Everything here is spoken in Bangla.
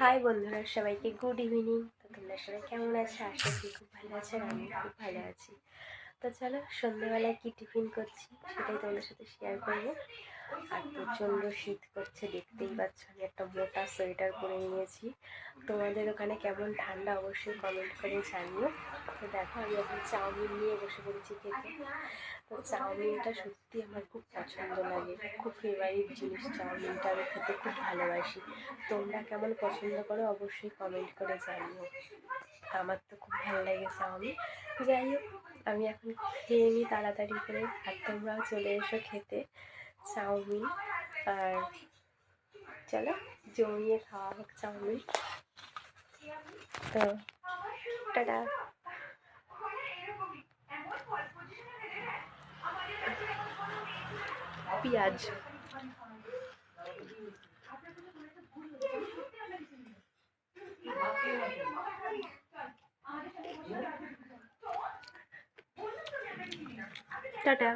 হাই বন্ধুরা, সবাইকে গুড ইভিনিং। তো তোমরা সবাই কেমন আছো? আশা করি খুব ভালো আছে, আর আমি খুব ভালো আছি। তো চলো, সন্ধ্যেবেলায় কি টিফিন করছি সেটাই তোমাদের সাথে শেয়ার করবো। আর প্রচণ্ড শীত করছে, দেখতেই পাচ্ছ আমি একটা মোটা সোয়েটার পরে নিয়েছি। তোমাদের ওখানে কেমন ঠান্ডা অবশ্যই কমেন্ট করে জানিও। তো দেখো, আমি এখন চাউমিন নিয়ে বসে পড়েছি খেতে। তো চাউমিনটা সত্যি আমার খুব পছন্দ লাগে, খুব ফেভারিট জিনিস। চাউমিনটা আমি খেতে খুব ভালোবাসি। তোমরা কেমন পছন্দ করো অবশ্যই কমেন্ট করে জানিও। আমার তো খুব ভালো লাগে চাউমিন। যাই হোক, আমি এখন খেয়ে নিই তাড়াতাড়ি করে, আর তোমরাও চলে এসো খেতে চাউমিন। আর চলো, জমিয়ে খাওয়া হোক চাউমিন। তো টাটা। পেঁয়াজ টাটা।